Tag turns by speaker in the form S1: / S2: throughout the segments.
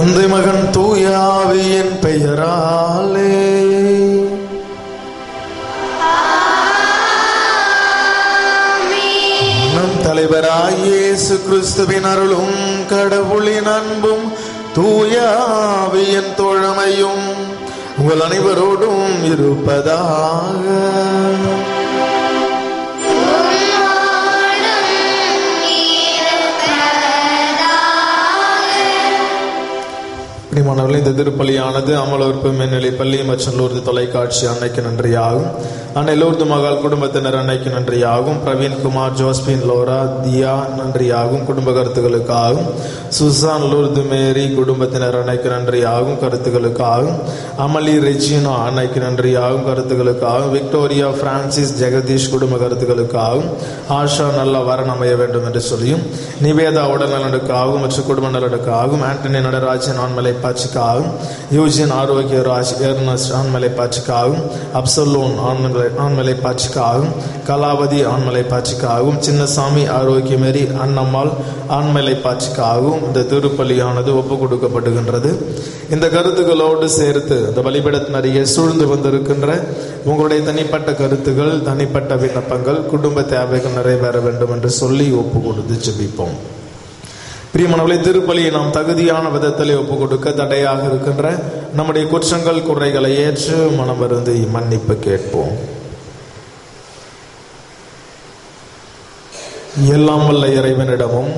S1: தந்தை மகன் தூய ஆவியின் பெயராலே. நம் தலைவராய் இயேசு கிறிஸ்துவின் அருளும் கடவுளின் அன்பும் தூய ஆவியின் தோழமையும் உங்கள் அனைவரோடும் இருப்பதாக. இந்த திருப்பலியானது அமலோற்பு மேல்நிலை பள்ளி மற்றும் லூர்து தொலைக்காட்சி அன்னைக்கு நன்றியாகும். அன்னை லூர்து மகால் குடும்பத்தினர் அன்னைக்கு நன்றியாகும். பிரவீன்குமார், ஜோஸ்பின், லோரா, தியா நன்றியாகும் குடும்ப கருத்துக்களுக்காகும். சுசான், லூர்து மேரி குடும்பத்தினர் அன்னைக்கு நன்றியாகும் கருத்துக்களுக்காகும். அமலி, ரெஜினா அன்னைக்கு நன்றியாகும் கருத்துக்களுக்காகும். விக்டோரியா, பிரான்சிஸ், ஜெகதீஷ் குடும்ப கருத்துக்களுக்காகும். ஆஷா நல்ல வரன் அமைய வேண்டும் என்று சொல்லியும், நிவேதா உடல் நலனுக்காகவும் மற்றும் குடும்ப நலனுக்காகவும். ஆண்டனி நடராஜன் ஆண்மலை பாட்சிக்காகவும், யூஜின் ஆரோக்கியராஜ், எர்னஸ்ட் ஆண்மலை பாட்சிக்காகவும், அப்சலோன் ஆண்மலை பாட்சிக்காகவும், கலாவதி ஆண்மலை பாட்சிக்காகவும், சின்னசாமி ஆரோக்கியமேரி அன்னம்மாள் ஆண்மலை பாட்சிக்காகவும் இந்த திருப்பலியானது ஒப்பு கொடுக்கப்படுகின்றது. இந்த கருத்துக்களோடு சேர்த்து இந்த பலிபீடத்தினரையே சூழ்ந்து வந்திருக்கின்ற உங்களுடைய தனிப்பட்ட கருத்துக்கள், தனிப்பட்ட விண்ணப்பங்கள், குடும்ப தேவைகள் நிறைவேற வேண்டும் என்று சொல்லி ஒப்பு கொடுத்து ஜெபிப்போம். பிரியமானவர்களே, திருப்பலியை நாம் தகுதியான விதத்திலே ஒப்பு கொடுக்க தடையாக இருக்கின்ற நம்முடைய குற்றங்கள் குறைகளை ஏற்று மனம் வருந்தி மன்னிப்பு கேட்போம். எல்லாம் வல்ல இறைவனிடமும்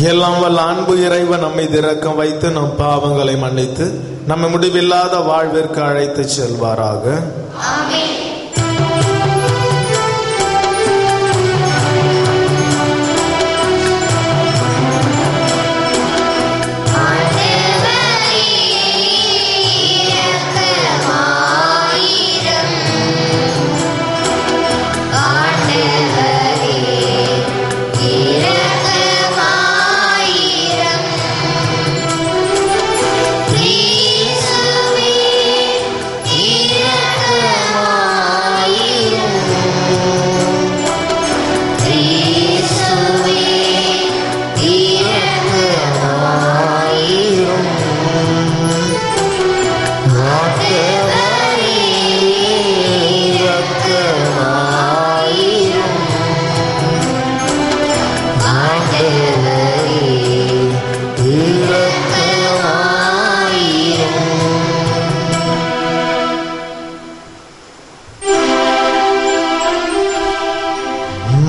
S1: எல்லாம் வல்ல அன்பு இறைவன் நம்மை இரக்கம் வைத்து நம் பாவங்களை மன்னித்து நம்மை முடிவில்லாத வாழ்விற்கு அழைத்து செல்வாராக. ஆமென்.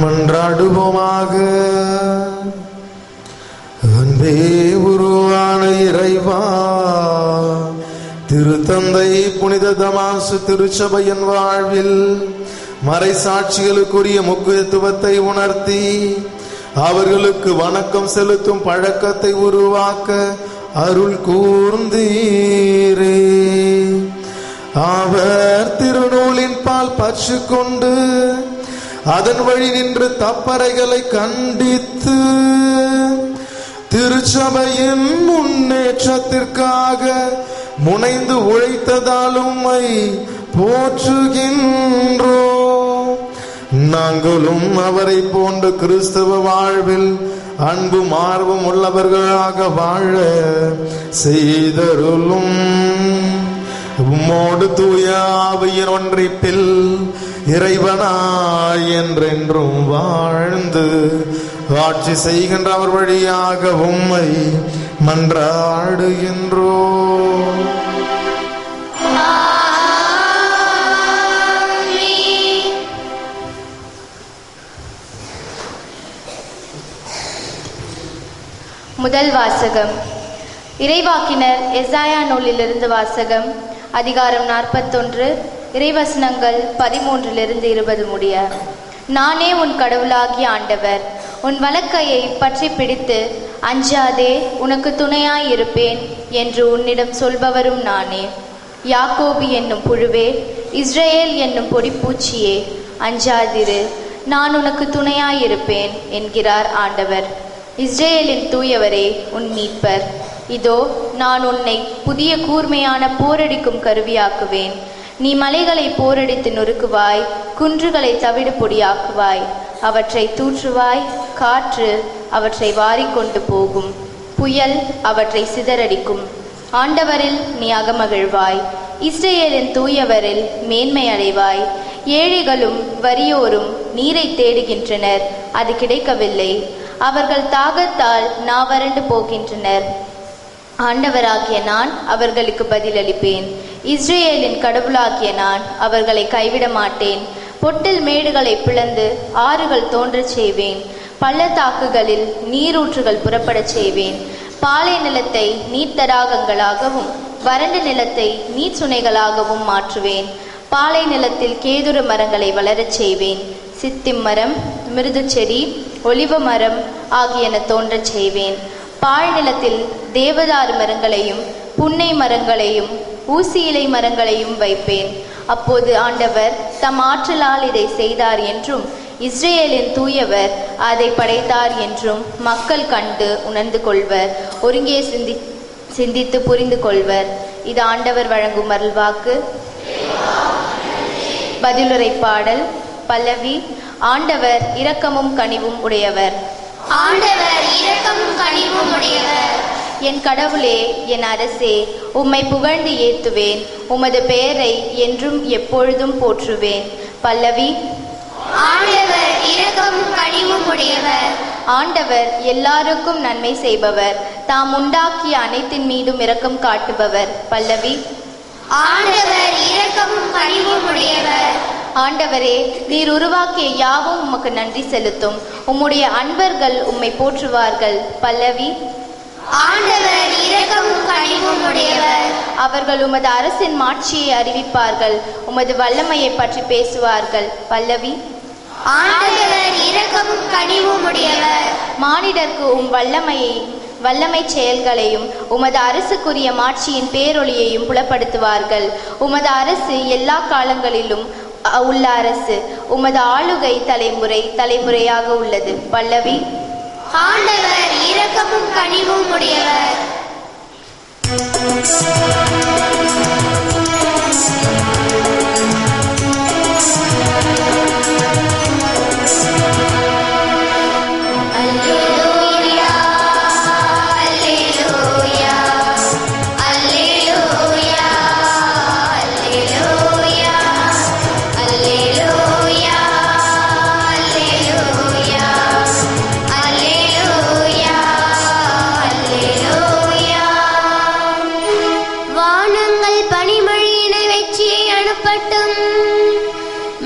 S1: மன்றாடுவோமாக. அன்பே உருவான இறைவா, திருத்தந்தை புனித தமாசு திருச்சபையின் வாழ்வில் மறை சாட்சிகளுக்குரிய முக்கியத்துவத்தை உணர்த்தி அவர்களுக்கு வணக்கம் செலுத்தும் பழக்கத்தை உருவாக்க அருள் கூர்ந்தீரே. அவர் திருநூலின் பால் பற்று கொண்டு அதன் வழி நின்று தப்பறைகளை கண்டித்து திருச்சபையின் முன்னேற்றத்திற்காக முனைந்து உழைத்ததால் உம்மை போற்றுகின்றோம். நாங்களும் அவரை போன்று கிறிஸ்தவ வாழ்வில் அன்பும் ஆர்வம் உள்ளவர்களாக வாழ செய்தருளும். உம்மோடு தூய ஆவியின் ஒன்றிப்பில் இறைவனாய் என்றென்றும் வாழ்ந்து ஆட்சி செய்கின்ற அவர் வழியாக உம்மை மன்றாடுகின்றோம்.
S2: முதல் வாசகம். இறைவாக்கினர் எசாயா நூலிலிருந்து வாசகம். அதிகாரம் 41, இறைவசனங்கள் 13-20 முடிய. நானே உன் கடவுளாகிய ஆண்டவர், உன் வலக்கையை பற்றி பிடித்து அஞ்சாதே, உனக்கு துணையாயிருப்பேன் என்று உன்னிடம் சொல்பவரும் நானே. யாக்கோபு என்னும் புழுவே, இஸ்ரேல் என்னும் பொடிப்பூச்சியே, அஞ்சாதிரு, நான் உனக்கு துணையாயிருப்பேன் என்கிறார் ஆண்டவர். இஸ்ரேலின் தூயவரே, உன் மீட்பர். இதோ நான் உன்னை புதிய கூர்மையான போரடிக்கும் கருவியாக்குவேன். நீ மலைகளை போரடித்து நொறுக்குவாய், குன்றுகளை தவிடு பொடியாக்குவாய். அவற்றை தூற்றுவாய், காற்று அவற்றை வாரிக்கொண்டு போகும், புயல் அவற்றை சிதறடிக்கும். ஆண்டவரில் நீ அகமகிழ்வாய், இஸ்ரேலின் தூயவரில் மேன்மை அடைவாய். ஏழைகளும் வறியோரும் நீரை தேடுகின்றனர், அது கிடைக்கவில்லை. அவர்கள் தாகத்தால் நாவறண்டு போகின்றனர். ஆண்டவராகிய நான் அவர்களுக்கு பதிலளிப்பேன். இஸ்ரேலின் கடவுளாகிய நான் அவர்களை கைவிட மாட்டேன். பொட்டில் மேடுகளை பிளந்து ஆறுகள் தோன்றச் செய்வேன். பள்ளத்தாக்குகளில் நீரூற்றுகள் புறப்படச் செய்வேன். பாலை நிலத்தை நீர்த்தடாகங்களாகவும் வறண்ட நிலத்தை நீர் சுனைகளாகவும் மாற்றுவேன். பாலை நிலத்தில் கேதுரு மரங்களை வளரச் செய்வேன். சித்திம் மரம், மிருது செடி, ஒலிவ மரம் ஆகியன தோன்றச் செய்வேன். பாழ் நிலத்தில் தேவதாரு மரங்களையும் புன்னை மரங்களையும் ஊசி இலை மரங்களையும் வைப்பேன். அப்போது ஆண்டவர் தம் ஆற்றலால் இதை செய்தார் என்றும் இஸ்ரேலின் தூயவர் அதை படைத்தார் என்றும் மக்கள் கண்டு உணர்ந்து கொள்வர். ஒருங்கே சிந்தித்து புரிந்து கொள்வர். இது ஆண்டவர் வழங்கும் அருள்வாக்கு. பதிலுரை பாடல். பல்லவி. ஆண்டவர் இரக்கமும் கனிவும் உடையவர்.
S3: ஆண்டவர் இரக்கமும் கனிவும் உடையவர்.
S2: என் கடவுளே, என் அரசே, உம்மை புகழ்ந்து ஏத்துவேன். உமது பெயரை என்றும் எப்பொழுதும் போற்றுவேன். பல்லவி.
S3: ஆண்டவர் இரக்கமும் கனிவும் உடையவர்.
S2: ஆண்டவர் எல்லாருக்கும் நன்மை செய்பவர். தாம் உண்டாக்கிய அனைத்தின் மீதும் இரக்கம் காட்டுபவர். பல்லவி.
S3: ஆண்டவர் இரக்கமும் கனிவும் உடையவர்.
S2: ஆண்டவரே, நீர் உருவாக்கிய யாவும் உமக்கு நன்றி செலுத்தும். உம்முடைய அன்பர்கள் உம்மை போற்றுவார்கள். பல்லவி.
S3: ஆண்டவர் இரக்கமும் கனிவும் உடையவர்.
S2: அவர்கள் உமது அரசின் மாட்சியை அறிவிப்பார்கள். உமது வல்லமையை பற்றி பேசுவார்கள். பல்லவி.
S3: ஆண்டவர் இரக்கமும் கனிவும் உடையவர்.
S2: மானிடர்க்கு உம் வல்லமை செயல்களையும் உமது அரசுக்குரிய மாட்சியின் பேரொளியையும் புலப்படுத்துவார்கள். உமது அரசு எல்லா காலங்களிலும் உள்ள அரசு. உமது ஆளுகை தலைமுறை தலைமுறையாக உள்ளது. பல்லவி.
S3: ஆண்டவர் இரக்கமும் கனிவும் உடையவர்.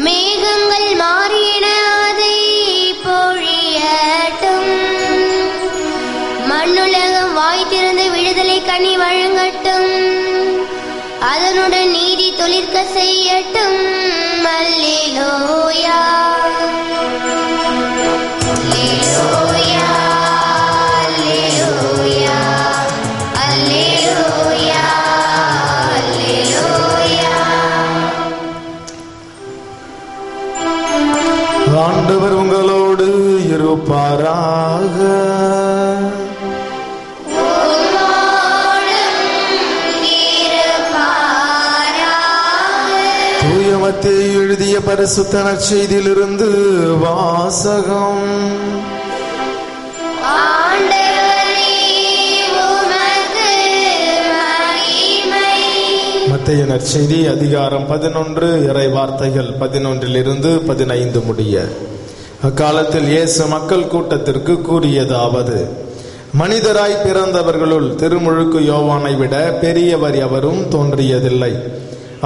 S3: மேகங்கள் மாறின அதை பொழியட்டும். மண்ணுலகம் வாய் திறந்து விடுதலை கனி வழங்கட்டும். அதனுடன் நீதி தொழிற்க செய்யட்டும். அல்லேலூயா அல்லேலூயா அல்லேலூயா அல்லேலூயா அல்லேலூயா.
S1: ஆண்டவர் உங்களோடு இருப்பாராக. தூய மத்தேயு எழுதிய பரிசுத்த நற்செய்தியிலிருந்து வாசகம். மத்தேயு நற்செய்தி அதிகாரம் 11 இறை வார்த்தைகள் 11 15 முடிய. அக்காலத்தில் இயேசு மக்கள் கூட்டத்திற்கு கூறியதாவது: மனிதராய் பிறந்தவர்களுள் திருமுழுக்கு யோவானை விட பெரியவர் எவரும் தோன்றியதில்லை.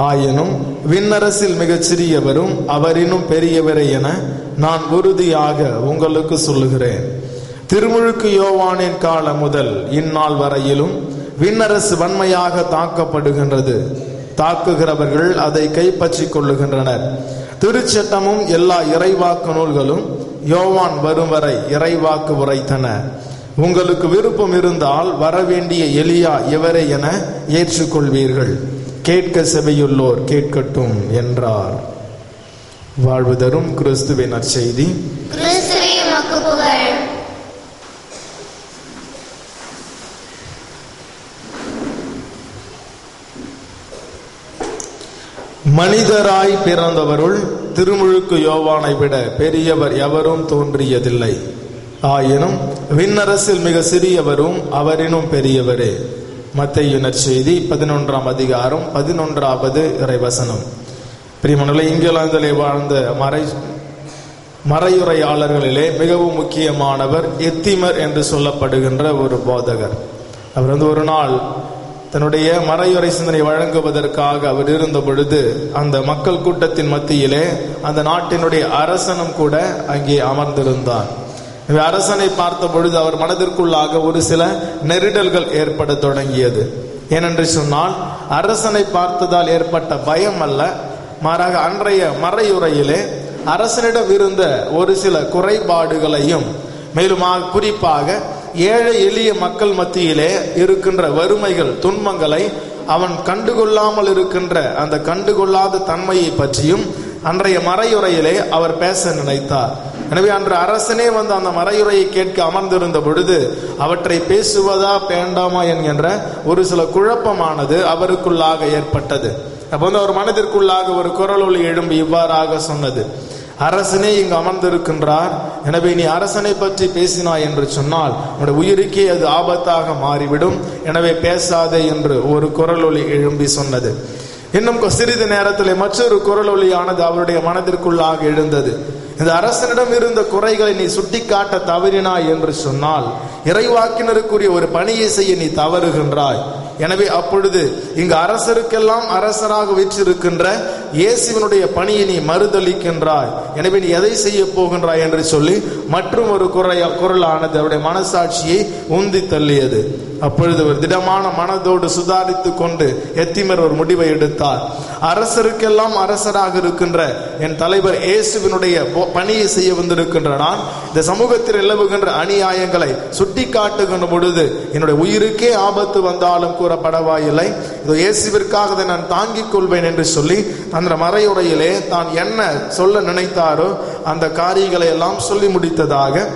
S1: ஆயினும் விண்ணரசில் மிகச் சிறியவரும் அவரினும் பெரியவரே என நான் உறுதியாக உங்களுக்கு சொல்லுகிறேன். திருமுழுக்கு யோவானின் காலம் முதல் இந்நாள் வரையிலும் விண்ணரசு வன்மையாக தாக்கப்படுகின்றது. தாக்குகிறவர்கள் அதை கைப்பற்றிக் கொள்ளுகின்றனர். திருச்சட்டமும் எல்லா இறைவாக்கு நூல்களும் யோவான் வரும் வரை இறைவாக்கு உரைத்தன. உங்களுக்கு விருப்பம் இருந்தால் வரவேண்டிய எலியா இவரே என ஏற்றுக்கொள்வீர்கள். கேட்க செவியுள்ளோர் கேட்கட்டும் என்றார். வாழ்வு தரும் கிறிஸ்துவின் நற்செய்தி.
S3: கிறிஸ்துவே உமக்கு புகழ்.
S1: மனிதராய் பிறந்தவருள் திருமுழுக்கு யோவானை விட பெரியவர் எவரும் தோன்றியதில்லை. ஆயினும் விண்ணரசில் மிக சிறியவரும் அவரினும் பெரியவரே. மத்தேயு நற்செய்தி 11ஆம் அதிகாரம் 11வது இறைவசனம். பிரியமானவர்களே, இங்கிலாந்திலே வாழ்ந்த மறையுரையாளர்களிலே மிகவும் முக்கியமானவர் எத்திமர் என்று சொல்லப்படுகின்ற ஒரு போதகர். அவர் ஒரு நாள் தன்னுடைய மறையுரை சிந்தனை வழங்குவதற்காக அவர் இருந்த பொழுது அந்த மக்கள் கூட்டத்தின் மத்தியிலே அந்த நாட்டினுடைய அரசனும் கூட அங்கே அமர்ந்திருந்தார். அரசனை பார்த்த பொழுது அவர் மனதிற்குள்ளாக ஒரு சில நெருடல்கள் ஏற்பட தொடங்கியது. ஏனென்று சொன்னால், அரசனை பார்த்ததால் ஏற்பட்ட பயம் அல்ல, மாறாக அன்றைய மறையுரையிலே அரசனிடம் இருந்த ஒரு சில குறைபாடுகளையும், மேலும் குறிப்பாக ஏழை எளிய மக்கள் மத்தியிலே இருக்கின்ற வறுமைகள் துன்பங்களை அவன் கண்டுகொள்ளாமல் இருக்கின்ற அந்த கண்டுகொள்ளாத தன்மையை பற்றியும் அன்றைய மறையுரையிலே அவர் பேச நினைத்தார். எனவே அன்று அரசனே வந்து அந்த மறையுரையை கேட்க அமர்ந்திருந்த பொழுது அவற்றை பேசுவதா வேண்டாமா என்கின்ற ஒரு சில குழப்பமானது அவருக்குள்ளாக ஏற்பட்டது. அப்போ அவர் மனதிற்குள்ளாக ஒரு குரலொலி எழும்பி இவ்வாறாக சொன்னது: அரசனே இங்கு அமர்ந்திருக்கின்றார், எனவே நீ அரசனை பற்றி பேசினாய் என்று சொன்னால் உன்னுடைய உயிருக்கே அது ஆபத்தாக மாறிவிடும், எனவே பேசாதே என்று ஒரு குரலொலி எழும்பி சொன்னது. இன்னும் சிறிது நேரத்தில் மற்றொரு குரலொலியானது அவருடைய மனதிற்குள்ளாக எழுந்தது: இந்த அரசனிடம் இருந்த குறைகளை நீ சுட்டிக்காட்ட தவறினாய் என்று சொன்னால் இறைவாக்கினருக்குரிய ஒரு பணியை செய்ய நீ தவறுகின்றாய். எனவே அப்பொழுது இங்கு அரசருக்கெல்லாம் அரசராக வீற்றிருக்கின்ற இயேசுவினுடைய பணியை நீ மறுதளிக்கின்றாய். எனவே நீ எதை செய்ய போகின்றாய் என்று சொல்லி மற்றும் ஒரு குரலானது அவருடைய மனசாட்சியை உந்தி தள்ளியது. அப்பொழுது ஒரு திடமான மனதோடு சுதாரித்து கொண்டு எத்திமர் ஒரு முடிவை எடுத்தார். அரசருக்கெல்லாம் அரசராக இருக்கின்ற என் தலைவர் இயேசுவினுடைய பணியை செய்ய வந்திருக்கின்ற நான் இந்த சமூகத்தில் நிலவுகின்ற அநியாயங்களை சுட்டி காட்டுகின்ற பொழுது என்னுடைய உயிருக்கே ஆபத்து வந்தாலும் கூற படவாயில்லை, இதோ இயேசுவிற்காக நான் தாங்கிக் கொள்வேன் என்று சொல்லி அந்த மறையுரையிலே தான் என்ன சொல்ல நினைத்தாரோ அந்த காரியங்களை எல்லாம் சொல்லி முடித்ததாக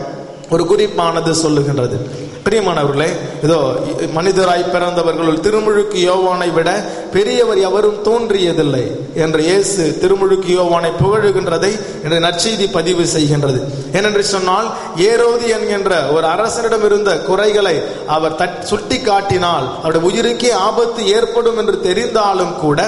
S1: ஒரு குறிப்பானது சொல்லுகின்றது. பிரியமானவர்களே, இதோ மனிதராய் பிறந்தவர்களுள் திருமுழுக்கு யோவானை விட பெரியவர் எவரும் தோன்றியதில்லை என்று இயேசு திருமுழுக்கு யோவானை புகழுகின்றதை என்று நற்செய்தி பதிவு செய்கின்றது. ஏனென்று சொன்னால், ஏரோது என்கின்ற ஒரு அரசனிடம் இருந்த குறைகளை அவர் சுட்டி காட்டினால் அவருடைய உயிருக்கே ஆபத்து ஏற்படும் என்று தெரிந்தாலும் கூட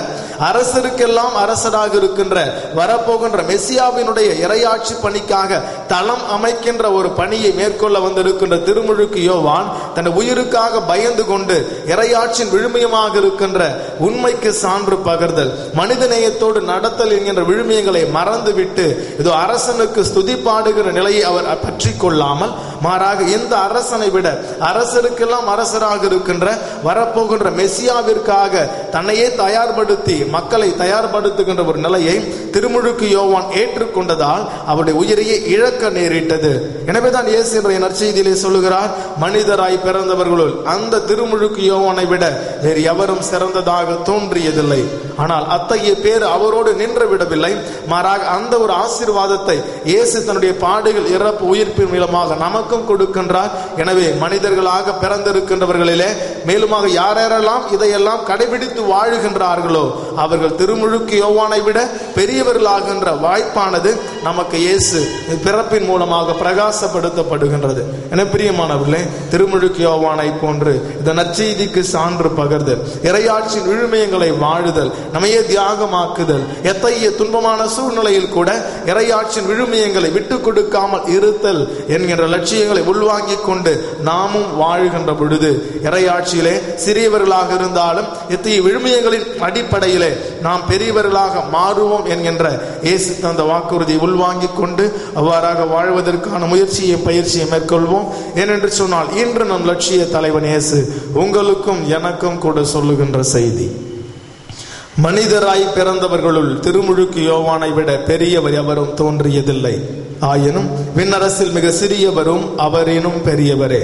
S1: அரசருக்கெல்லாம் அரசராக இருக்கின்ற வரப்போகின்ற மெசியாவினுடைய இறையாட்சி பணிக்காக தளம் அமைக்கின்ற ஒரு பணியை மேற்கொள்ள வந்திருக்கின்ற திருமுழுக்கு யோவான் தன் உயிருக்காக பயந்து கொண்டு இறையாட்சியின் விழுமியமாக இருக்கின்ற உண்மைக்கு சான்று பகர்தல், மனிதநேயத்தோடு நடத்தல் என்கின்ற விழுமியங்களை மறந்துவிட்டு இதோ அரசனுக்கு ஸ்துதி பாடுகிற நிலையை அவர் பற்றி கொள்ளாமல் மாறாக இந்த அரசனை விட அரசருக்கெல்லாம் அரசராக இருக்கின்ற வரப்போகின்ற மெசியாவிற்காக தன்னையே தயார்படுத்தி மக்களை தயார்படுத்துகின்ற ஒரு நிலையை திருமுழுக்கு யோவான் ஏற்றுக்கொண்டதால் அவருடைய உயிரையே இழக்க நேரிட்டது. எனவேதான் இயேசு நற்செய்தியிலே சொல்லுகிறார், மனிதராய் பிறந்தவர்களுள் அந்த திருமுழுக்கு யோவானை விட வேறு எவரும் சிறந்ததாக தோன்றியதில்லை. ஆனால் அத்தகைய பேர் அவரோடு நின்று விடவில்லை, மாறாக அந்த ஒரு ஆசீர்வாதத்தை இயேசு தன்னுடைய பாடுகள் இறப்பு உயிர்ப்பின் மூலமாக நமக்கும் கொடுக்கின்றார். எனவே மனிதர்களாக பிறந்திருக்கின்றவர்களிலே மேலுமாக யாரெல்லாம் இதையெல்லாம் கடைபிடித்து வாழுகின்றார்களோ அவர்கள் திருமுழுக்கு யோவானை விட பெரியவர்களாகின்ற வாய்ப்பானது நமக்கு இயேசு பிறப்பின் மூலமாக பிரகாசப்படுத்தப்படுகின்றது. என பிரியமானவர்களே, திருமுழுக்கு யோவானை போன்று இந்த நற்செய்திக்கு சான்று பகர்தல், இறையாட்சியின் விழுமியங்களை வாழுதல், நம்மையே தியாகமாக்குதல், எத்தகைய துன்பமான சூழ்நிலையில் கூட இறையாட்சியின் விழுமியங்களை விட்டு கொடுக்காமல் இருத்தல் என்கின்ற லட்சியங்களை உள்வாங்கிக் கொண்டு நாமும் வாழ்கின்ற பொழுது இறையாட்சியிலே சிறியவர்களாக இருந்தாலும் எத்தகைய விழுமியங்களின் அடிப்படையிலே நாம் பெரியவர்களாக மாறுவோம் என்கின்ற இயேசு தந்த வாக்குறுதியை உள்வாங்கிக் கொண்டு அவ்வாறாக வாழ்வதற்கான முயற்சியை பயிற்சியை மேற்கொள்வோம். ஏனென்று சொன்னால் இன்று நம் லட்சிய தலைவன் இயேசு உங்களுக்கும் எனக்கும் கூட சொல்லுகின்ற செய்தி, மனிதராய் பிறந்தவர்களுள் திருமுழுக்கு யோவானை விட பெரியவர் எவரும் தோன்றியதில்லை, ஆயினும் விண்ணரசில் மிக சிறியவரும் அவரினும் பெரியவரே.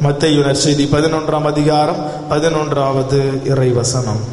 S1: மத்தேயு நற்செய்தி 11ஆம் அதிகாரம் 11வது இறைவசனம்.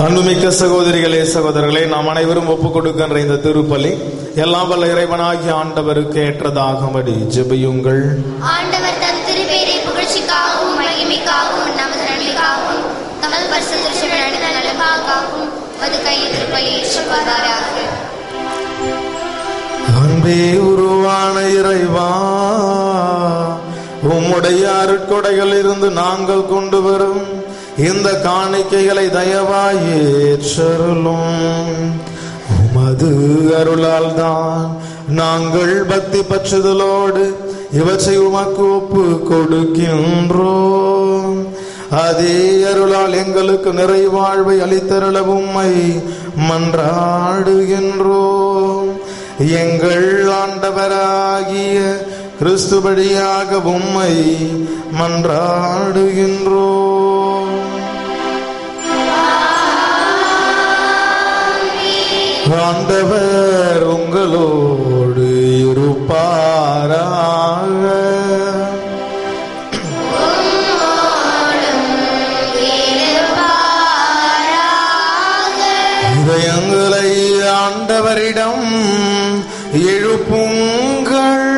S1: அன்புமிக்க சகோதரிகளே, சகோதரர்களே, நாம் அனைவரும் ஒப்புக் கொடுக்கின்ற இந்த திருப்பலி எல்லாம் வல்ல இறைவனாகிய ஆண்டவருக்கு ஏற்றதாகும்படி ஜெபியுங்கள்.
S3: ஆண்டவர் தம் திருப்பெயரை புகழ்ச்சிக்காகவும் மகிமைக்காகவும் நமது நன்மைக்காகவும் தமது பரிசுத்த திருச்சபையின் நலனுக்காகவும் மது கையில் திருப்பலி ஏற்றுக்கொள்வாராக.
S1: அன்பே உருவான இறைவா, உம்முடைய அருட்கொடைகளில் இருந்து நாங்கள் கொண்டு வரும் இந்த காணிக்கைகளை தயவாய் ஏற்றருளும். உமது அருளால் தான் நாங்கள் பக்தி பற்றுதலோடு இவற்றை உமக்கு ஒப்பு கொடுக்கின்றோம். அதே அருளால் எங்களுக்கு நிறைவாழ்வை அளித்தருள உம்மை மன்றாடுகின்றோம். எங்கள் ஆண்டவராகிய கிறிஸ்து வழியாக உம்மை மன்றாடுகின்றோம். ஆண்டவர் உங்களோடு இருப்பாராக. இதயங்களை ஆண்டவரிடம் எழுப்புங்கள்.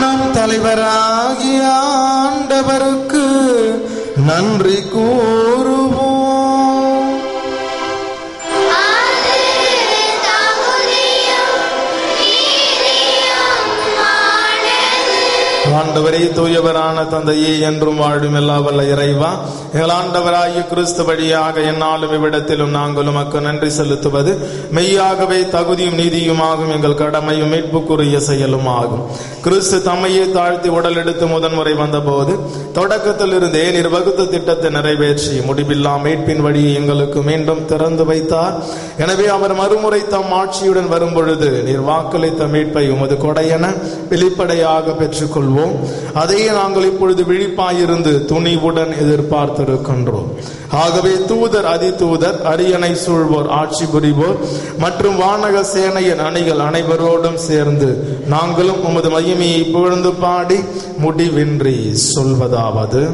S1: நம் தலைவராகிய ஆண்டவருக்கு நன்றி கூறுவோம். ஆண்டவரே, தூயவரான தந்தையே, என்றும் வாழும் எல்லா வல்ல இறைவா, எங்கள் ஆண்டவராகிய கிறிஸ்து வழியாக என்னாலும் இவ்விடத்திலும் நாங்கள் உமக்கு நன்றி செலுத்துவது மெய்யாகவே தகுதியும் நீதியுமாகும், எங்கள் கடமையும் மீட்புக்குரிய செயலும் ஆகும். கிறிஸ்து தம்மையே தாழ்த்தி உடல் எடுத்து முதன்முறை வந்தபோது தொடக்கத்தில் இருந்தே நீர் வகுத்த திட்டத்தை நிறைவேற்றி முடிவில்லா மீட்பின் வழியை எங்களுக்கு மீண்டும் திறந்து வைத்தார். எனவே அவர் மறுமுறை தம் ஆட்சியுடன் வரும்பொழுது நீர் வாக்களித்த மீட்பை உமது கொடையென வெளிப்படையாக பெற்றுக்கொள்வோம். அதையே நாங்கள் இப்பொழுது விழிப்பாயிருந்து துணிவுடன் எதிர்பார்த்திருக்கின்றோம். ஆகவே தூதர், அதிதூதர், அரியணை சூழ்வோர், ஆட்சி புரிவோர் மற்றும் வானக சேனையின் அணிகள் அனைவரோடும் சேர்ந்து நாங்களும் உமது மகிமையை புகழ்ந்து பாடி முடிவின்றி சொல்வதாவது: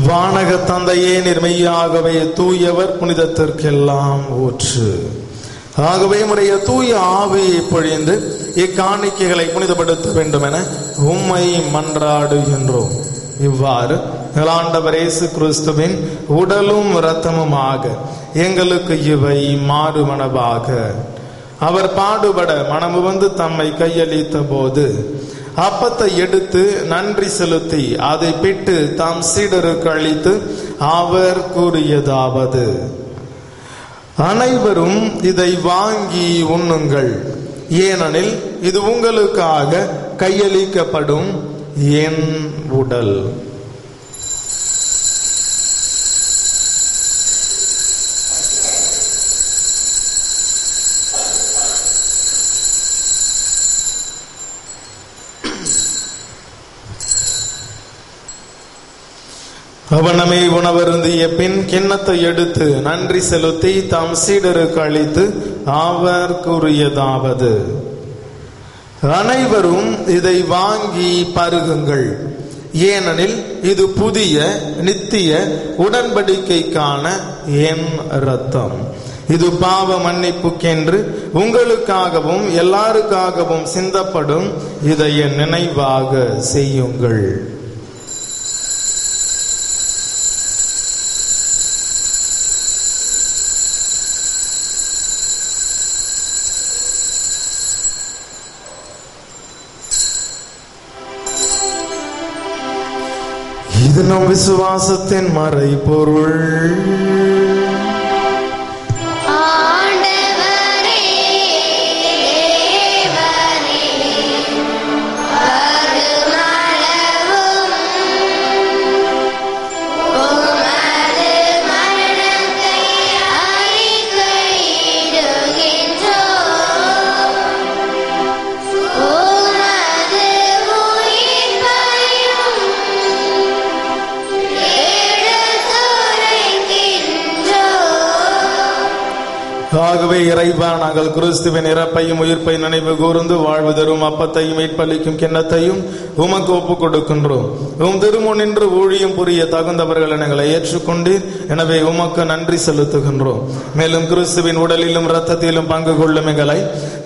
S1: வானக தந்தையே, நிர்மையாகவே தூயவர், புனிதத்திற்கெல்லாம் ஊற்று. ஆகவே உம்முடைய தூய ஆவியை பொழிந்து இக்காணிக்கைகளை புனிதப்படுத்த வேண்டும் என உம்மை மன்றாடுகின்றோம். இவ்வாறு ஆண்டவர் இயேசு கிறிஸ்துவின் உடலும் இரத்தமுமாக எங்களுக்கு இவை மாறுமனவாக. அவர் பாடுபட மனமு வந்து தம்மை கையளித்த போது அப்பத்தை எடுத்து நன்றி செலுத்தி அதை பிட்டு தாம் சீடருக்கு அளித்து அவர் கூறியதாவது: அனைவரும் இதை வாங்கி உண்ணுங்கள், ஏனெனில் இது உங்களுக்காக கையளிக்கப்படும் என் உடல். அவனமே உணவருந்திய பின் கிண்ணத்தை எடுத்து நன்றி செலுத்தி தாம் சீடருக்கு அளித்து அவர் கூறியதாவது: அனைவரும் இதை வாங்கி பருகுங்கள், ஏனெனில் இது புதிய நித்திய உடன்படிக்கைக்கான என் இரத்தம். இது பாவ மன்னிப்புக்கென்று உங்களுக்காகவும் எல்லாருக்காகவும் சிந்தப்படும். இதை என் நினைவாக செய்யுங்கள். இது நம் விசுவாசத்தின் மறைபொருள். ஆகவே இறைவா, நாங்கள் கிறிஸ்துவின் இறப்பையும் உயிர்ப்பை நினைவு கூர்ந்து வாழ்வு தரும் அப்பத்தையும் மீட்பளிக்கும் கிண்ணத்தையும் உமக்கு ஒப்புக் கொடுக்கின்றோம். உம் திருமுன் நின்று ஊழியம் புரிய தகுந்தவர்கள் எங்களை ஏற்றுக்கொண்டீர். எனவே உமக்கு நன்றி செலுத்துகின்றோம். மேலும் கிறிஸ்துவின் உடலிலும் இரத்தத்திலும் பங்கு கொள்ளும் எங்களை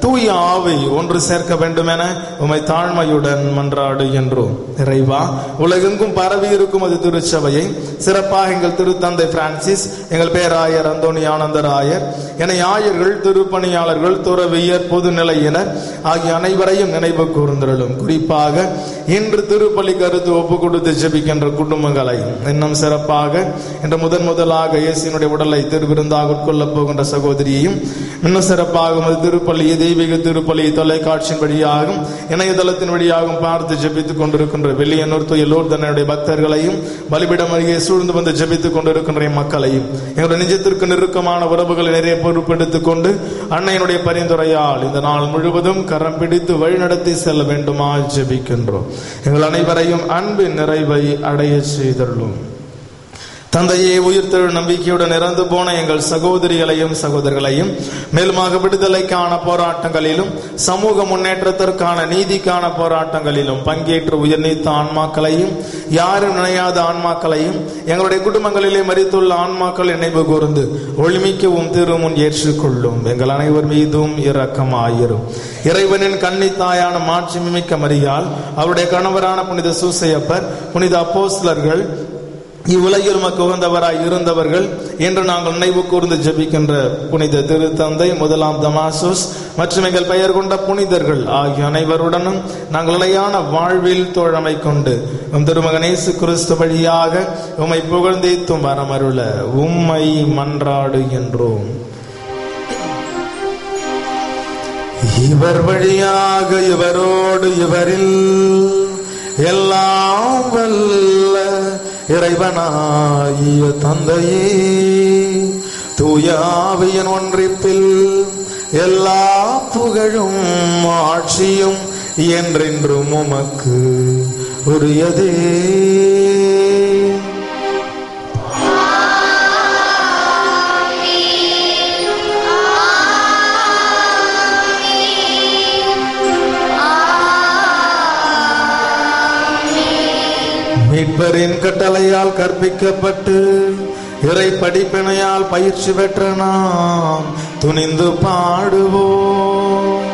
S1: தூய ஆவி ஒன்று சேர்க்க வேண்டும் என உம்மை தாழ்மையுடன் மன்றாடுகின்றோம். இறைவா, உலகெங்கும் பரவி இருக்கும் அது திருச்சபையை சிறப்பாக எங்கள் திருத்தந்தை பிரான்சிஸ், எங்கள் பேராயர் அந்தோணி ஆனந்தராயர், என ஆயர்கள், திருப்பணியாளர்கள், துறவியர், பொதுநிலையினர் ஆகிய அனைவரையும் நினைவு கூர்ந்தருளும். குறிப்பாக இன்று திருப்பலி கருத்து ஒப்பு கொடுத்து ஜெபிக்கின்ற குடும்பங்களை, இன்னும் சிறப்பாக இன்று முதலாக இயேசுவினுடைய உடலை திருவிருந்தாக உட்கொள்ளப் போகின்ற சகோதரியையும், இன்னும் சிறப்பாக திருப்பலி தெய்வீக திருப்பலி தொலைக்காட்சியின் வழியாகவும் இணையதளத்தின் வழியாகவும் பார்த்து ஜெபித்துக் கொண்டிருக்கின்ற வெளியனூர் தூய லோர்தனுடைய பக்தர்களையும், பலிபிடம் அருகே சூழ்ந்து வந்து ஜெபித்துக் கொண்டிருக்கின்ற மக்களையும், எங்களுடைய நிஜத்திற்கு நெருக்கமான உறவுகளை நிறைய பொறுப்பெடுத்துக் கொண்டு அன்னையினுடைய பரிந்துரையால் இந்த நாள் முழுவதும் கரம் பிடித்து வழிநடத்தி செல்ல வேண்டுமா ஜெபிக்கின்றோம். எங்கள் அனைவரையும் அன்பின் நிறைவை அடைய செய்தருளும். தந்தையே, உயிர்த்தெழு நம்பிக்கையுடன் இறந்து போன எங்கள் சகோதரிகளையும் சகோதரர்களையும், மேலுமாக விடுதலைக்கான போராட்டங்களிலும் சமூக முன்னேற்றத்திற்கான நீதிக்கான போராட்டங்களிலும் பங்கேற்று உயிர் நீத்த ஆன்மாக்களையும், யாரும் நினையாத ஆன்மாக்களையும், எங்களுடைய குடும்பங்களிலே மரித்துள்ள ஆன்மாக்கள் நினைவு கூர்ந்து ஒளிமிக்கவும் திருமுன் ஏற்றுக்கொள்ளும். எங்கள் அனைவர் மீதும் இரக்கமாயிரும். இறைவனின் கன்னித்தாயான மாட்சிமிக்க மரியாள், அவருடைய கணவரான புனித சூசையப்பர், புனித அப்போஸ்தலர்கள், இவ்வுலகில் உமக்கு உகந்தவராய் இருந்தவர்கள் என்று நாங்கள் நினைவு கூர்ந்து ஜெபிக்கின்ற புனித திருத்தந்தை முதலாம் தமாசுஸ் மற்றும் எங்கள் பெயர் கொண்ட புனிதர்கள் ஆகிய அனைவருடனும் நாங்கள் நிலையான வாழ்வில் தோழமை கொண்டு உம் திருமகன் இயேசு கிறிஸ்து வழியாக உம்மை புகழ்ந்தேத்தும் வரமருள உம்மை மன்றாடுகின்றோம். இவர் வழியாக, இவரோடு, இவரில் எல்லாம் வல்ல இறைவனாகிய தந்தையே, தூய ஆவியின் ஒன்றிப்பில் எல்லா புகழும் ஆட்சியும் என்றென்றும் உமக்கு உரியதே. மீட்பரின் கட்டளையால் கற்பிக்கப்பட்டு இறை படிப்பினையால் பயிற்சி பெற்ற நாம் துணிந்து பாடுவோம்.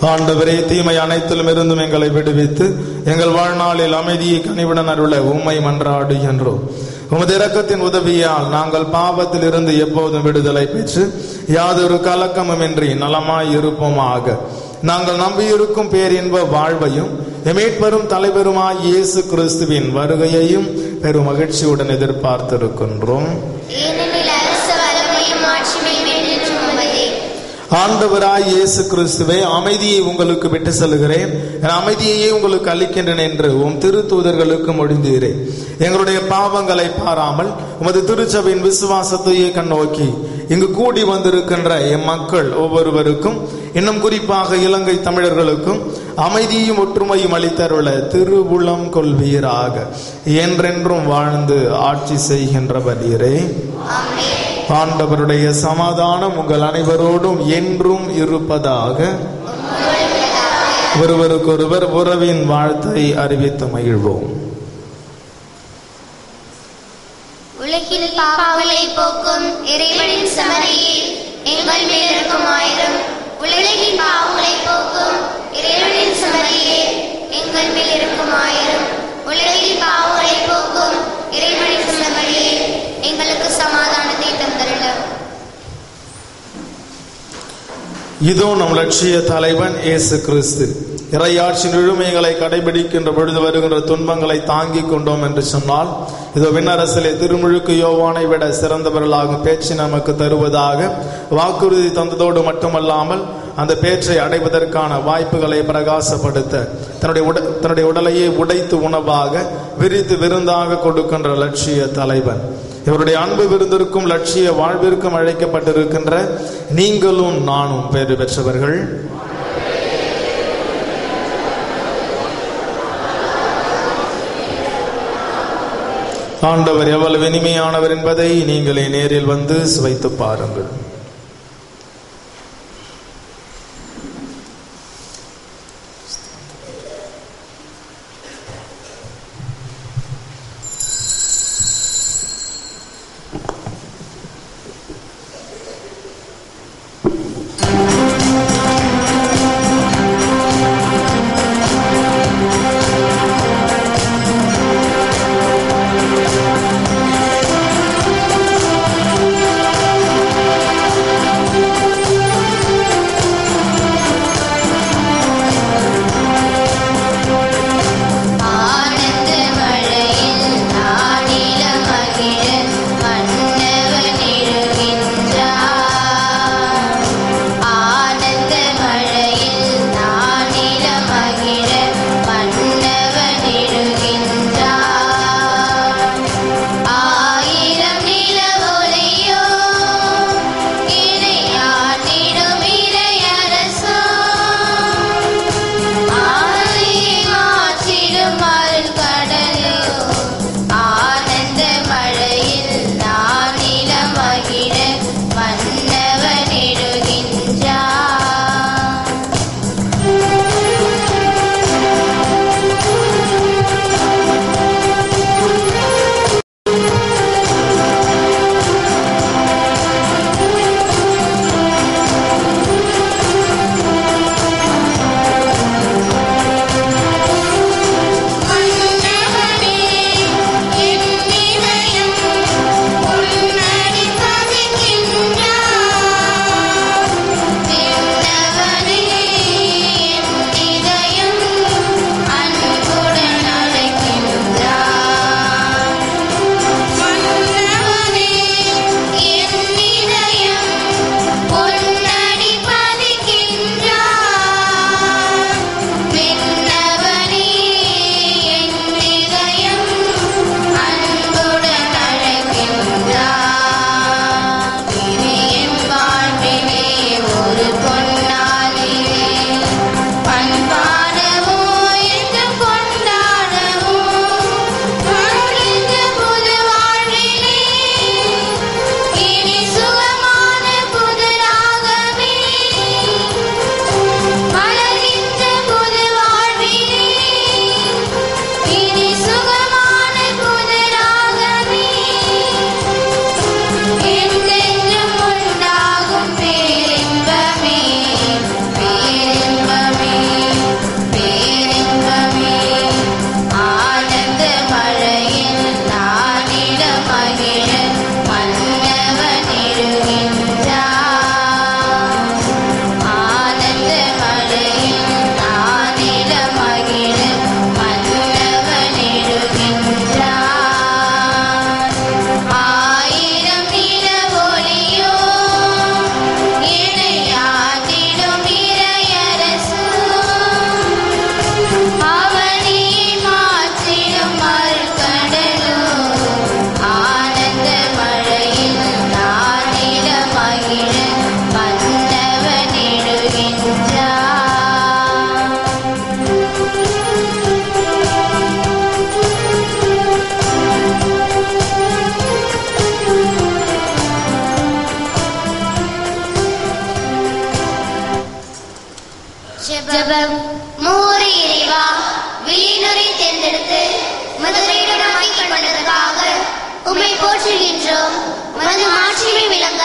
S1: ஆண்டவரே, தீமை அனைத்திலும் இருந்தும் எங்களை விடுவித்து எங்கள் வாழ்நாளில் அமைதியை கனிவுடன் அருள உம்மை மன்றாடுகின்றோம். உமது இரக்கத்தின் உதவியால் நாங்கள் பாவத்தில் இருந்து எப்போதும் விடுதலை பெற்று யாதொரு கலக்கமுமின்றி நலமாய் இருப்போமாக. நாங்கள் நம்பியிருக்கும் பேரின்ப வாழ்வையும் மீட்பெரும் தலைவருமாய் இயேசு கிறிஸ்துவின் வருகையையும் பெரும் மகிழ்ச்சியுடன் எதிர்பார்த்திருக்கின்றோம். ஆண்டவராய் இயேசு கிறிஸ்துவே, அமைதியை உங்களுக்கு விட்டு செல்கிறேன், அமைதியையே உங்களுக்கு அளிக்கின்றேன் என்று உம் திருத்தூதர்களுக்கு மொழிந்தீரே. எங்களுடைய பாவங்களை பாராமல் உமது திருச்சபையின் விசுவாசத்தையே கண்ணோக்கி இங்கு கூடி வந்திருக்கின்ற எம்மக்கள் ஒவ்வொருவருக்கும், இன்னும் குறிப்பாக இலங்கை தமிழர்களுக்கும் அமைதியும் ஒற்றுமையும் அளித்தருள திருவுளம் கொள்வீராக. என்றென்றும் வாழ்ந்து ஆட்சி செய்கின்றவர் நீரே. ஆண்டவருடைய சமாதானம் உங்கள் அனைவரோடும் என்றும் இருப்பதாக. ஒருவருக்கொருவர் உறவின் வாழ்த்தை அறிவித்து மகிழ்வோம்.
S3: உலகின் பாவங்களை போக்கும் இறைவனின் சமரியே எங்கள் மேல் இரக்கமாயிரும். உலகின் பாவங்களை போக்கும் இறைவனின் சமரியே எங்கள் மேல் இரக்கமாயிரும். உலகின் பாவங்களை போக்கும் இறைவனின் சமரியே எங்களுக்கு சமாதானத்தை தந்தருளும்.
S1: இதோ நம் லட்சிய தலைவன் இயேசு கிறிஸ்து. இறையாட்சியின் விழுமைகளை கடைபிடிக்கின்ற பொழுது வருகின்ற துன்பங்களை தாங்கிக் கொண்டோம் என்று சொன்னால், இதோ விண்ணரசிலே திருமுழுக்கு யோவானை விட சிறந்தவர்களாகும் பேச்சு நமக்கு தருவதாக வாக்குறுதி தந்ததோடு மட்டுமல்லாமல் அந்த பேற்றை அடைவதற்கான வாய்ப்புகளை பிரகாசப்படுத்த தன்னுடைய உடலையே உடைத்து உணவாக விரித்து விருந்தாக கொடுக்கின்ற லட்சிய தலைவன். இவருடைய அன்பு விருந்திற்கும் லட்சிய வாழ்விற்கும் அழைக்கப்பட்டிருக்கின்ற நீங்களும் நானும் பேறு பெற்றவர்கள். ஆண்டவர் எவ்வளவு இனிமையானவர் என்பதை நீங்களே நேரில் வந்து சுவைத்து பாருங்கள்.
S3: ஜெபம். மூவரு இறைவா, விழிநுரை தேர்ந்தெடுத்து மதுரையிடமாய் கொண்டதற்காக உம்மை போற்றுகின்றோம். மது மாட்சிமை விளங்க,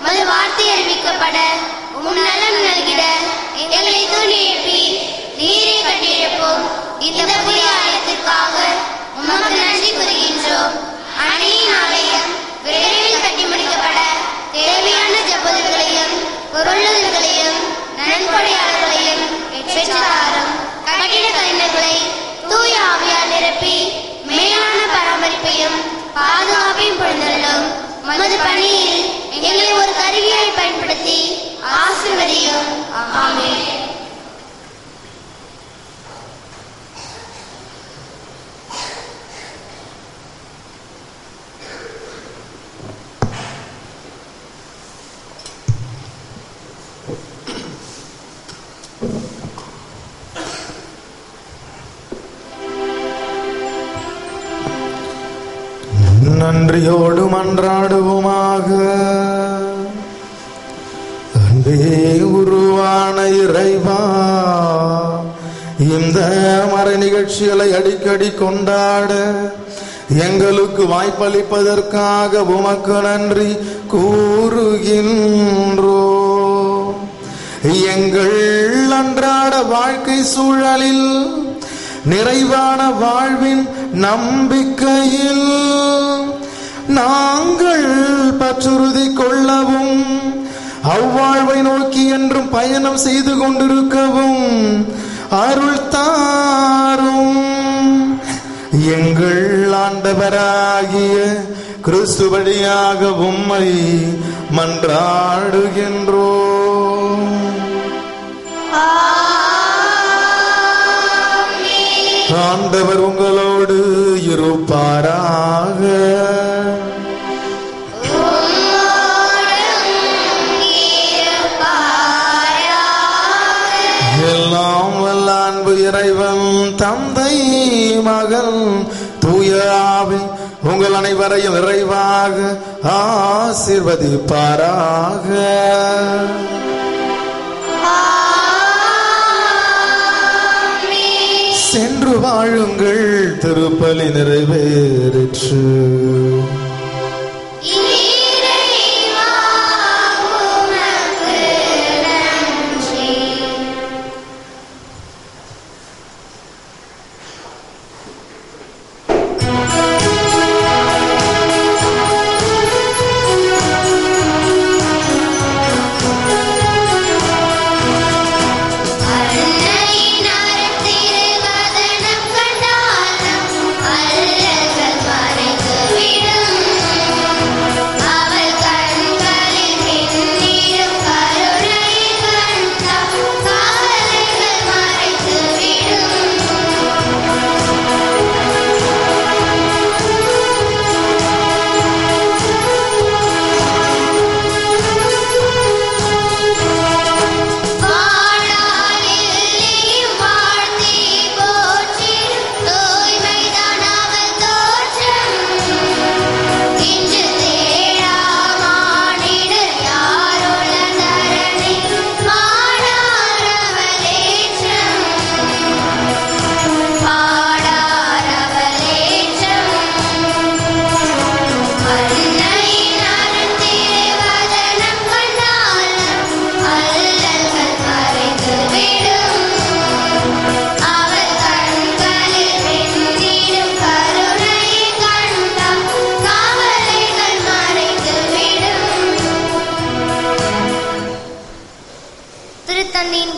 S3: மது வார்த்தை அறிவிக்கப்பட, உம் நலம் நல்கிட எங்களை தூண்டி எழுப்பி நீரை கட்டியிருப்போம். இந்த புதிய ஆலயத்திற்காக உமக்கு நன்றி கூறுகின்றோம். அணையின் ஆலயம் விரைவில் கட்டி முடிக்கப்பட தேவையான ஜபோதர்களையும் பொருளுதல்களையும் நன்கொடையாளர்களையும் பெற்றாரும் கட்டிட கலைஞர்களை தூய ஆவியால் நிரப்பி மேலான பராமரிப்பையும் பாதுகாப்பையும் பொழுந்தள்ளும். மது பணியில் எங்களை ஒரு கருவியாய் பயன்படுத்தி ஆசீர்வதியும். ஆமென்.
S1: நன்றியோடு மன்றாடுவோமாக. அன்பே உருவான இறைவா, இந்த மறை நிகழ்ச்சிகளை அடிக்கடி கொண்டாட எங்களுக்கு வாய்ப்பளிப்பதற்காக உமக்கு நன்றி கூறுகின்றோம். எங்கள் அன்றாட வாழ்க்கை சூழலில் நிறைவான வாழ்வின் நம்பிக்கையில் நாங்கள் பற்றுறுதி கொள்ளவும், அவ்வாழ்வை நோக்கி என்றும் பயணம் செய்து கொண்டிருக்கவும் அருள் தாரும். எங்கள் ஆண்டவராகிய கிறிஸ்து வழியாக உம்மை மன்றாடுகின்றோம். ஆண்டவர் உங்களோடு இருப்பாராக. எல்லாம் வல்ல அன்பு இறைவன் தந்தை மகன் தூய ஆவி உங்கள் அனைவரையும் நிறைவாக ஆசீர்வதிப்பாராக. சென்று வாழுங்கள், திருப்பலி நிறைவேறிற்று.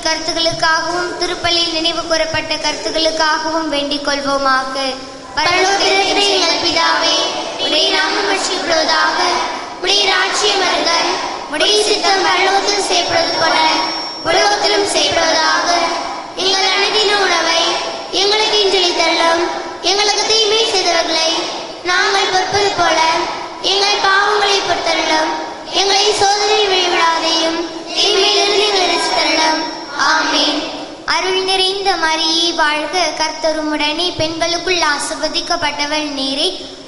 S3: கருத்துக்களுக்காகவும் திருப்பலியில் நினைவு கூறப்பட்ட கருத்துக்களுக்காகவும் வேண்டிக் கொள்வோமாக. பரலோகத்திலே எங்கள் பிதாவே, உம்முடைய நாமம் போற்றப்படுவதாக. உம்முடைய ராஜ்யம் வருக. உம்முடைய சித்தம் பரலோகத்தில் செய்யப்படுவது போல உலகத்திலும் செய்யப்படுவதாக. எங்கள் அனுதின உணவை எங்களுக்கு இன்று அளித்தருளும். எங்களுக்கு தீமை செய்தவர்களை நாங்கள் பொறுப்பது போல எங்கள் பாவங்களை பொறுத்தருளும். எங்களை சோதனையில் விழவிடாதையும் தீமையிலிருந்து எங்களை ரட்சித்தருளும். ஆமென். அருள் நிறைந்த மரியே வாழ்க, கர்த்தர் உம்முடனே, பெண்களுக்குள் ஆசீர்வதிக்கப்பட்டவள் நீரே.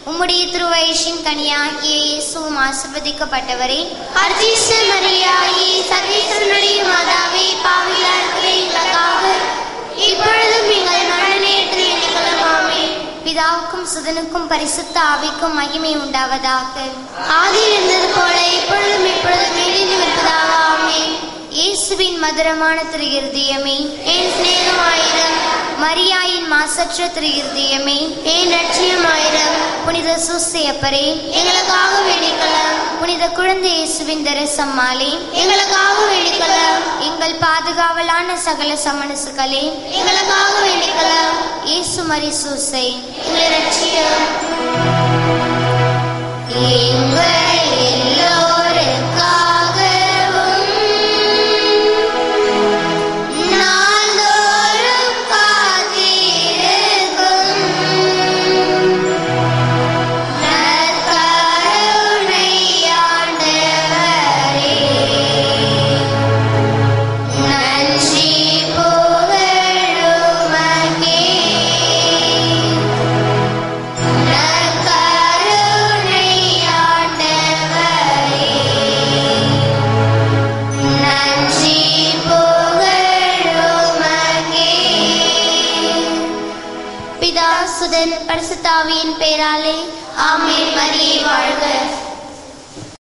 S3: உம்முடைய திருவயிற்றின் கனியாகிய இயேசுவும் ஆசீர்வதிக்கப்பட்டவரே. அர்ஜீச மரியாயே, சர்வேஸ்வரனுடைய மாதாவே, பாவிகளாய் இருக்கிற எங்களுக்காக இப்பொழுதும் எங்கள் மரண நேரத்தில் எங்களுக்கும் ஆமென். பிதாவுக்கும் சுதனுக்கும் பரிசுத்த ஆவிக்கும் மகிமை உண்டாவதாக. ஆதியில் இருந்தது போல இப்பொழுதும் எப்பொழுதும் எழுந்து வருவதாக. ஆமென். இயேசுவின் மதுரமான திரு இருதயமே, என் சிநேகமாயிரம். மரியாயின் மாசற்ற திரு இருதயமே, என் லட்சியமாயிரம். புனித சூசையப்பரே, எங்களுக்காக வேண்டிக்கலாம். புனித குழந்தை இயேசுவின் தரிசம்மாளே, எங்களுக்காக வேண்டிக்கலாம். எங்கள் பாதுகாவலான சகல சமணசுகளே, எங்களுக்காக வேண்டிக்கலாம். இயேசு மரி சூசை, எங்களை ரட்சியம். எங்கள் எல்லோருக்காகவும் நாள்தோறும் காத்திருக்கும் நற்கருணை ஆண்டவரே, நன்றி புகழுமக்கே. நற்கருணை ஆண்டவரே, நன்றி புகழுமக்கே. பிதா சுதன் பரிசுத்த ஆவியின் பெயராலே ஆமென். மரியே வாழ்க.